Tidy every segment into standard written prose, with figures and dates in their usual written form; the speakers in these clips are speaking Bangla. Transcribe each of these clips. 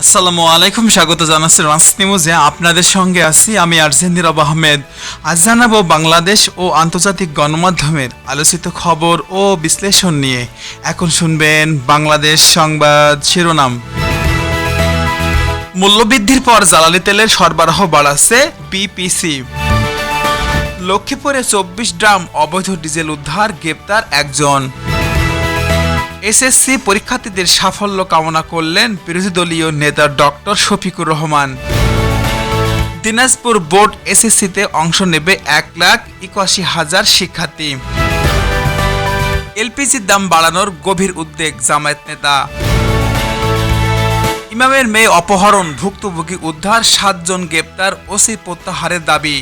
আসসালামু আলাইকুম, স্বাগত জানাচ্ছি রাস নিউজে। আপনাদের সঙ্গে আছি আমি আরজে নীরব আহমেদ। আজ জানাবো বাংলাদেশ ও আন্তর্জাতিক গণমাধ্যমের আলোচিত খবর ও বিশ্লেষণ নিয়ে। এখন শুনবেন বাংলাদেশ সংবাদ শিরোনাম। মূল্যবৃদ্ধির পর জ্বালানি তেলের সরবরাহ বাড়াচ্ছে বিপিসি। লক্ষ্মীপুরে 24 ড্রাম অবৈধ ডিজেল উদ্ধার, গ্রেপ্তার একজন। এসএসসি পরীক্ষার্থীদের সাফল্য কামনা করলেন বিরোধী দলীয় নেতা ডক্টর শফিকুর রহমান। দিনাজপুর বোর্ড এসএসসিতে অংশ নেবে 1,81,000 শিক্ষার্থী। এলপিজির দাম বাড়ানোর গভীর উদ্বেগ জামায়াত নেতা। ইমামের মেয়ে অপহরণ, ভুক্তভোগী উদ্ধার, 7 জন গ্রেপ্তার, ওসি প্রত্যাহারের দাবি।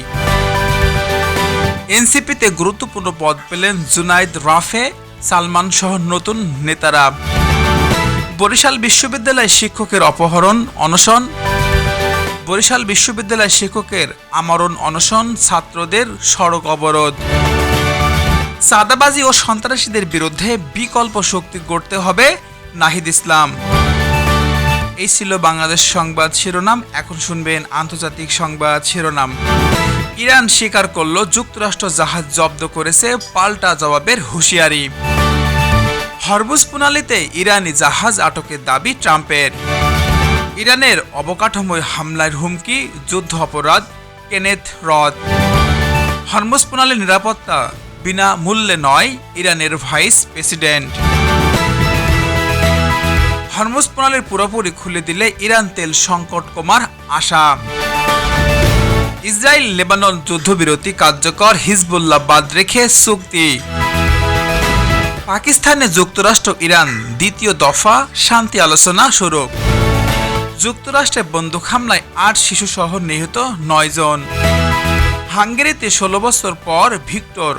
এনসিপিতে গুরুত্বপূর্ণ পদ পেলেন জুনাইদ, রাফে, সালমান সহ নতুন নেতারা। বরিশাল বিশ্ববিদ্যালয় শিক্ষকের অপহরণ, অনশন। বরিশাল বিশ্ববিদ্যালয় শিক্ষকের আমরণ অনশন, ছাত্রদের সড়ক অবরোধ। চাঁদাবাজি ও সন্ত্রাসীদের বিরুদ্ধে বিকল্প শক্তি গড়তে হবে, নাহিদ ইসলাম। এই ছিল বাংলাদেশ সংবাদ শিরোনাম। এখন শুনবেন আন্তর্জাতিক সংবাদ শিরোনাম। ইরান স্বীকার করল যুক্তরাষ্ট্র জাহাজ জব্দ করেছে, পাল্টা জবাবের হুঁশিয়ারি। হরমুজ প্রণালীতে ইরানি জাহাজ আটকের দাবি ট্রাম্পের। ইরানের অবকাঠামোয় হামলার হুমকি, যুদ্ধ অপরাধ, কেনেথ রথ। হরমুজ প্রণালীর নিরাপত্তা বিনা মূল্যে নয়, ইরানের ভাইস প্রেসিডেন্ট। হরমুজ প্রণালীর পুরোপুরি খুলে দিলে ইরান তেল সংকট কমার আশা। ইসরায়েল লেবানন যুদ্ধবিরতি কার্যকর, হিজবুল্লাহ বাদ রেখে চুক্তি। পাকিস্তানে যুক্তরাষ্ট্র ইরান দ্বিতীয় দফা শান্তি আলোচনা শুরু। যুক্তরাষ্ট্রে বন্দুক হামলায় 8 শিশুসহ নিহত 9 জন। হাঙ্গেরিতে 16 বছর পর ভিক্টর।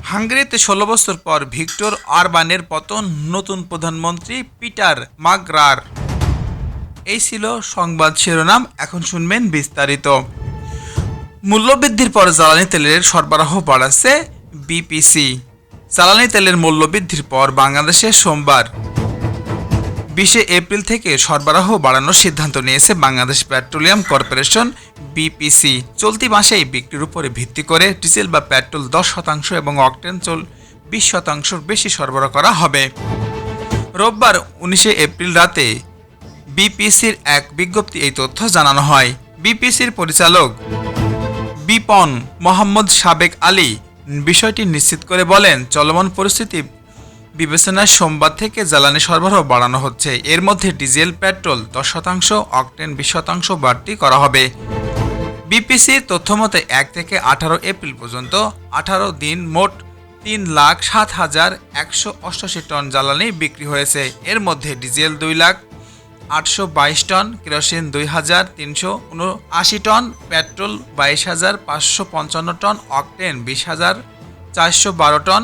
হাঙ্গেরিতে 16 বছর পর ভিক্টর অরবানের পতন, নতুন প্রধানমন্ত্রী পিটার মাগরার। এই ছিল সংবাদ শিরোনাম। এখন শুনবেন বিস্তারিত। মূল্যবৃদ্ধির পর জ্বালানি তেলের সরবরাহ বাড়াচ্ছে বিপিসি। জ্বালানি তেলের মূল্যবৃদ্ধির পর বাংলাদেশে সোমবার 20 এপ্রিল থেকে সরবরাহ বাড়ানোর সিদ্ধান্ত নিয়েছে বাংলাদেশ পেট্রোলিয়াম কর্পোরেশন বিপিসি। চলতি মাসেই বিক্রির উপরে ভিত্তি করে ডিজেল বা পেট্রোল 10% এবং অকটেন 20% বেশি সরবরাহ করা হবে। রোববার 19 এপ্রিল রাতে বিপিসির এক বিজ্ঞপ্তি এই তথ্য জানানো হয়। বিপিসির পরিচালক বিপন মোহাম্মদ সাবেক আলী বিষয়টি নিশ্চিত করে বলেন, চলমান পরিস্থিতি বিবেচনায় সোমবার থেকে জ্বালানি সরবরাহ বাড়ানো হচ্ছে। এর মধ্যে ডিজেল পেট্রোল 10%, অকটেন 20% বাড়তি করা হবে। বিপিসির তথ্যমতে 1 থেকে 18 এপ্রিল পর্যন্ত 18 দিন মোট 3,07,188 টন জ্বালানি বিক্রি হয়েছে। এর মধ্যে diesel 2,822 ton, kerosene 2,379 ton, petrol 22,555 ton, octane 20,412 ton,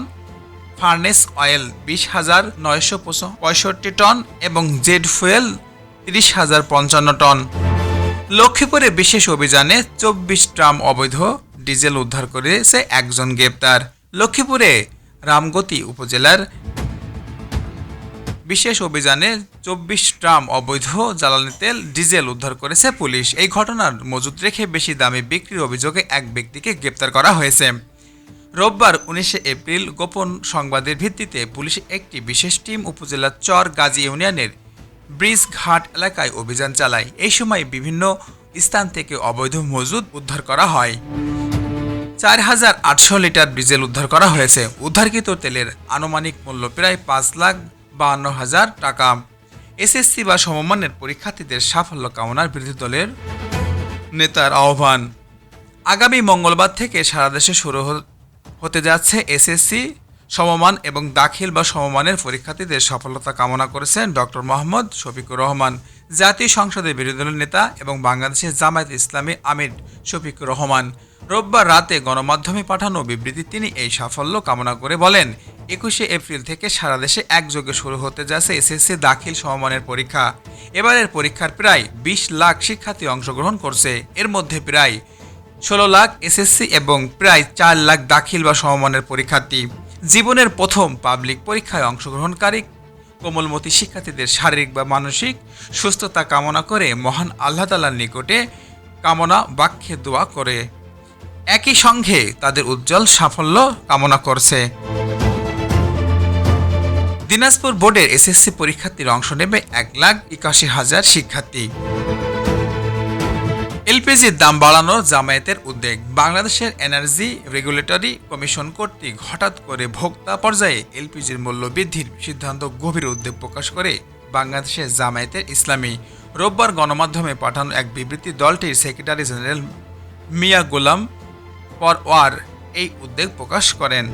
furnace oil 20,965 ton এবং জেড ফুয়েল 30,055 টন। লক্ষ্মীপুরে বিশেষ অভিযানে 24 ড্রাম অবৈধ ডিজেল উদ্ধার করেছে একজন গ্রেপ্তার। লক্ষ্মীপুরে রামগতি উপজেলার বিশেষ অভিযানে 24 ড্রাম অবৈধ জ্বালানি তেল ডিজেল উদ্ধার করেছে পুলিশ। এই ঘটনার মজুত রেখে বেশি দামে বিক্রির অভিযোগে এক ব্যক্তিকে গ্রেপ্তার করা হয়েছে। রোববার 19 এপ্রিল গোপন সংবাদের ভিত্তিতে পুলিশ একটি বিশেষ টিম উপজেলার চর গাজী ইউনিয়নের ব্রিজ ঘাট এলাকায় অভিযান চালায়। এই সময় বিভিন্ন স্থান থেকে অবৈধ মজুদ উদ্ধার করা হয়। 4,800 লিটার ডিজেল উদ্ধার করা হয়েছে। উদ্ধারকৃত তেলের আনুমানিক মূল্য প্রায় 5,52,000 টাকা। এসএসসি বা সমমানের পরীক্ষার্থীদের সাফল্য কামনার বিরোধী দলের নেতার আহ্বান। আগামী মঙ্গলবার থেকে সারা দেশে শুরু হতে যাচ্ছে এসএসসি, সমমান এবং দাখিল বা সমমানের পরীক্ষার্থীদের সফলতা কামনা করেছেন ডক্টর মোহাম্মদ শফিকুর রহমান। জাতীয় সংসদের বিরোধী দলের নেতা এবং বাংলাদেশের জামায়াত ইসলামী আমির শফিকুর রহমান রোববার রাতে গণমাধ্যমে পাঠানো বিবৃতি তিনি এই সাফল্য কামনা করে বলেন, 21 এপ্রিল থেকে সারা দেশে একযোগে শুরু হতে যাচ্ছে এসএসসি দাখিল সমমানের পরীক্ষা। এবারের পরীক্ষার প্রায় 20 লাখ শিক্ষার্থী অংশগ্রহণ করছে। এর মধ্যে প্রায় 16 লাখ এসএসসি এবং প্রায় 4 লাখ দাখিল বা সমমানের পরীক্ষার্থী। জীবনের প্রথম পাবলিক পরীক্ষায় অংশগ্রহণকারী কোমলমতি শিক্ষার্থীদের শারীরিক বা মানসিক সুস্থতা কামনা করে মহান আল্লাহ তাআলার নিকটে কামনা বাক্যে দোয়া করে একই সঙ্গে তাদের উজ্জ্বল সাফল্য কামনা করছে। দিনাজপুর বোর্ডের এসএসসি পরীক্ষার্থীর অংশ নেবে 1,81,000 শিক্ষার্থী। এলপিজির দাম বাড়ানোর জামায়াতের উদ্যোগ। বাংলাদেশের এনার্জি রেগুলেটরি কমিশন কর্তৃক হঠাৎ করে ভোক্তা পর্যায়ে এলপিজির মূল্য বৃদ্ধির সিদ্ধান্ত গভীর উদ্বেগ প্রকাশ করে বাংলাদেশের জামায়াতের ইসলামী রোববার গণমাধ্যমে পাঠানো এক বিবৃতি দলটির সেক্রেটারি জেনারেল মিয়া গোলাম পরওয়ার এই উদ্বেগ প্রকাশ করেন।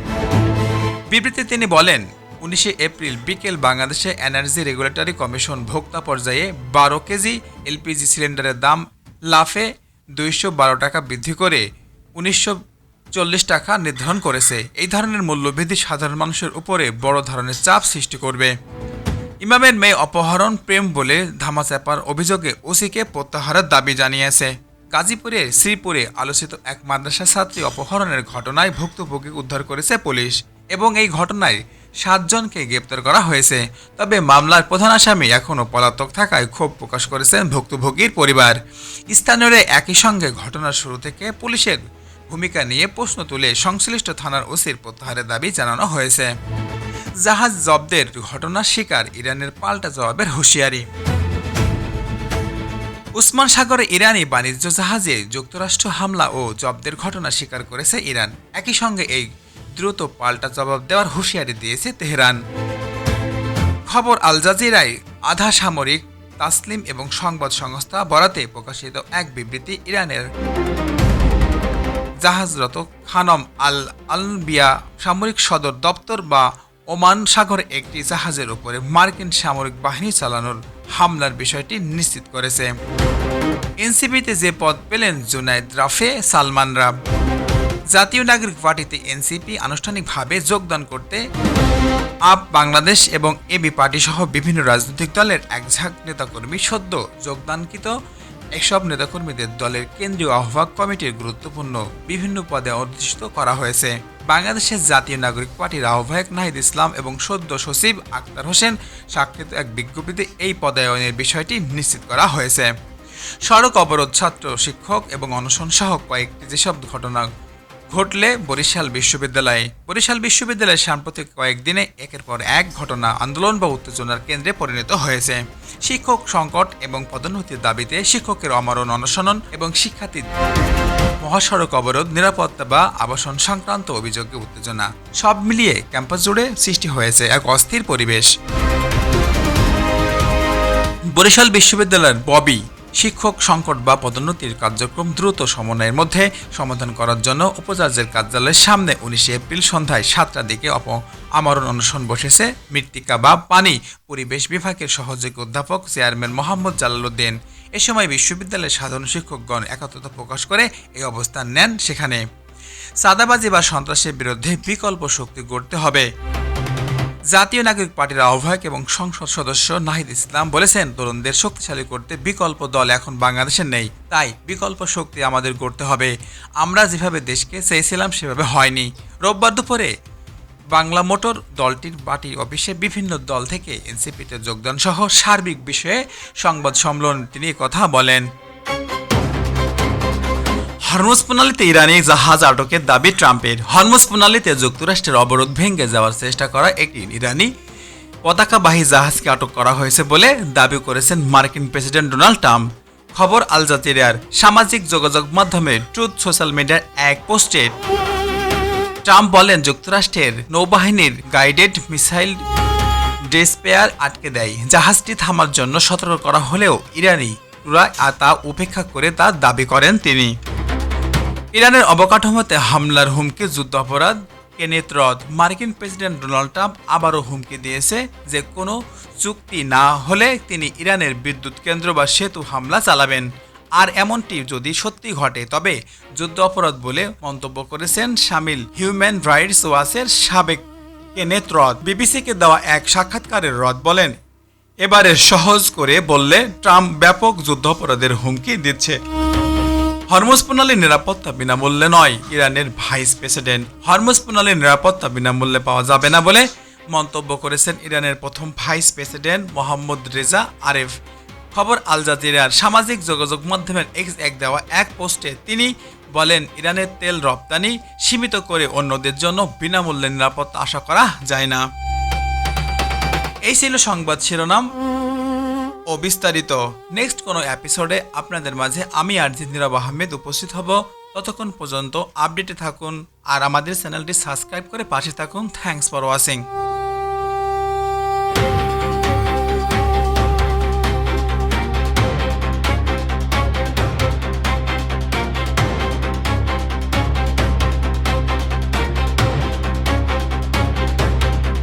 বিবৃতিতে তিনি বলেন, 19 এপ্রিল বিকেল বাংলাদেশে এনার্জি রেগুলেটরি কমিশন ভোক্তা পর্যায়ে 12 কেজি এলপিজি সিলিন্ডারের দাম লাফে 212 টাকা বৃদ্ধি করে 1940 টাকা নির্ধারণ করেছে। এই ধরনের মূল্যবৃদ্ধি সাধারণ মানুষের উপরে বড় ধরনের চাপ সৃষ্টি করবে। ইমামের মেয়ে অপহরণ প্রেম বলে ধামাচাপার অভিযোগে ওসিকে প্রত্যাহারের দাবি জানিয়েছে। গাজীপুরের শ্রীপুরে আলোচিত এক মাদ্রাসা ছাত্রী অপহরণের ঘটনায় ভুক্তভোগী উদ্ধার করেছে পুলিশ এবং এই ঘটনায় 7 জনকে গ্রেপ্তার করা হয়েছে। তবে মামলার প্রধান আসামি এখনও পলাতক থাকায় ক্ষোভ প্রকাশ করেছেন ভুক্তভোগীর পরিবার। স্থানীয়রা একই সঙ্গে ঘটনার শুরু থেকে পুলিশের ভূমিকা নিয়ে প্রশ্ন তুলে সংশ্লিষ্ট থানার ওসির প্রত্যাহারের দাবি জানানো হয়েছে। জাহাজ জব্দের ঘটনার শিকার ইরানের পাল্টা জবাবের হুঁশিয়ারি। উসমান সাগরে ইরানি বাণিজ্য জাহাজে যুক্তরাষ্ট্র হামলা ও জব্দের ঘটনা স্বীকার করেছে ইরান। একই সঙ্গে এই দ্রুত পাল্টা জবাব দেওয়ার হুঁশিয়ারি দিয়েছে তেহরান। খবর আল জাজিরায় আধা সামরিক তাসলিম এবং সংবাদ সংস্থা বরাতে প্রকাশিত এক বিবৃতি ইরানের জাহাজরত খানম আল আলবিয়া সামরিক সদর দপ্তর বা ওমান সাগরে একটি জাহাজের উপরে মার্কিন সামরিক বাহিনী চালানোর হামলার বিষয়টি নিশ্চিত করেছে। এনসিপিতে যে পদ পেলেন জুনায়েদ রাফে সালমানরা। জাতীয় নাগরিক পার্টিতে এনসিপি আনুষ্ঠানিকভাবে যোগদান করতে আপ বাংলাদেশ এবং এবি পার্টি সহ বিভিন্ন রাজনৈতিক দলের একঝাঁক নেতাকর্মী সদ্য যোগদানকৃত এসব নেতাকর্মীদের দলের কেন্দ্রীয় আহ্বায়ক কমিটির গুরুত্বপূর্ণ বিভিন্ন পদে অধিষ্ঠিত করা হয়েছে। বাংলাদেশের জাতীয় নাগরিক পার্টির আহ্বায়ক নাহিদ ইসলাম এবং সদ্য সচিব আক্তার হোসেন স্বাক্ষরিত এক বিজ্ঞপ্তিতে এই পদায়নের বিষয়টি নিশ্চিত করা হয়েছে। সড়ক অবরোধ, ছাত্র শিক্ষক এবং অনশন সহ কয়েকটি যেসব ঘটনা ঘটলে বরিশাল বিশ্ববিদ্যালয়ে সাম্প্রতিক কয়েকদিনে একের পর এক ঘটনা আন্দোলন বা উত্তেজনার কেন্দ্রে পরিণত হয়েছে। শিক্ষক সংকট এবং পদোন্নতির দাবিতে শিক্ষকের অমরণ অনশন এবং শিক্ষার্থী মহাসড়ক অবরোধ, নিরাপত্তা বা আবাসন সংক্রান্ত অভিযোগে উত্তেজনা সব মিলিয়ে ক্যাম্পাস জুড়ে সৃষ্টি হয়েছে এক অস্থির পরিবেশ। বরিশাল বিশ্ববিদ্যালয়ের ববি শিক্ষক সংকট বা পদোন্নতির কার্যক্রম দ্রুত সমন্বয়ের মধ্যে সমাধান করার জন্য উপাচার্যের কার্যালয়ের সামনে 19 এপ্রিল সন্ধ্যায় 7টার দিকে আমরণ অনশন বসেছে মৃত্তিকা বা পানি পরিবেশ বিভাগের সহযোগী অধ্যাপক চেয়ারম্যান মোহাম্মদ জালালউদ্দিন। এ সময় বিশ্ববিদ্যালয়ের সাধারণ শিক্ষকগণ একত্রতা প্রকাশ করে এই অবস্থান নেন। সেখানে চাঁদাবাজি বা সন্ত্রাসের বিরুদ্ধে বিকল্প শক্তি গড়তে হবে। জাতীয় নাগরিক পার্টির আহ্বায়ক এবং সংসদ সদস্য নাহিদ ইসলাম বলেছেন, তরুণদের শক্তিশালী করতে বিকল্প দল এখন বাংলাদেশে নেই, তাই বিকল্প শক্তি আমাদের গড়তে হবে। আমরা যেভাবে দেশকে চেয়েছিলাম সেভাবে হয়নি। রোববার দুপুরে বাংলা মোটর দলটির পার্টি অফিসে বিভিন্ন দল থেকে এনসিপিতে যোগদান সহ সার্বিক বিষয়ে সংবাদ সম্মেলন তিনি কথা বলেন। হরমুজ প্রণালীতে ইরানি জাহাজ আটকের দাবি ট্রাম্পের। হরমুজ প্রণালীতে যুক্তরাষ্ট্রের অবরোধ ভেঙে যাওয়ার চেষ্টা করা একটি ইরানি পতাকাবাহী জাহাজকে আটক করা হয়েছে বলে দাবি করেছেন মার্কিন প্রেসিডেন্ট ডোনাল্ড ট্রাম্প। খবর আল জাজিরার সামাজিক যোগাযোগ মাধ্যমে ট্রুথ সোশ্যাল মিডিয়ার এক পোস্টে ট্রাম্প বলেন, যুক্তরাষ্ট্রের নৌবাহিনীর গাইডেড মিসাইল ডেসপেয়ার আটকে দেয়। জাহাজটি থামার জন্য সতর্ক করা হলেও ইরানিরা তা উপেক্ষা করে তা দাবি করেন তিনি। ইরানের অবকাঠামোতে হামলার হুমকি, যুদ্ধাপরাধ কেনেথ রদ। মার্কিন প্রেসিডেন্ট ডোনাল্ড ট্রাম্প আবারও হুমকি দিয়েছে যে কোনো চুক্তি না হলে তিনি ইরানের বিদ্যুৎ কেন্দ্র বা সেতু হামলা চালাবেন। আর এমনটি যদি সত্যি ঘটে তবে যুদ্ধ অপরাধ বলে মন্তব্য করেছেন শামিল হিউম্যান রাইটস ওয়াচের সাবেক কেনেথ রদ। বিবিসিকে দেওয়া এক সাক্ষাৎকারে রদ বলেন, এবারে সহজ করে বললে ট্রাম্প ব্যাপক যুদ্ধাপরাধের হুমকি দিচ্ছে। হরমুজ প্রণালীর নিরাপত্তা বিনামূল্যে নয়, ইরানের ভাইস প্রেসিডেন্ট। হরমুজ প্রণালীর নিরাপত্তা বিনামূল্যে পাওয়া যাবে না বলে মন্তব্য করেছেন ইরানের প্রথম ভাইস প্রেসিডেন্ট মোহাম্মদ রেজা আরেফ। খবর আল জাজিরার সামাজিক যোগাযোগ মাধ্যমের এক দেওয়া এক পোস্টে তিনি বলেন, ইরানের তেল রপ্তানি সীমিত করে অন্যদের জন্য বিনামূল্যে নিরাপত্তা আশা করা যায় না। এই ছিল সংবাদ শিরোনাম ও বিস্তারিত। নেক্সট কোনো এপিসোডে আপনাদের মাঝে আমি আরজি নীরব আহমেদ উপস্থিত হব। ততক্ষণ পর্যন্ত আপডেটে থাকুন আর আমাদের চ্যানেলটি সাবস্ক্রাইব করে পাশে থাকুন। Thanks for watching.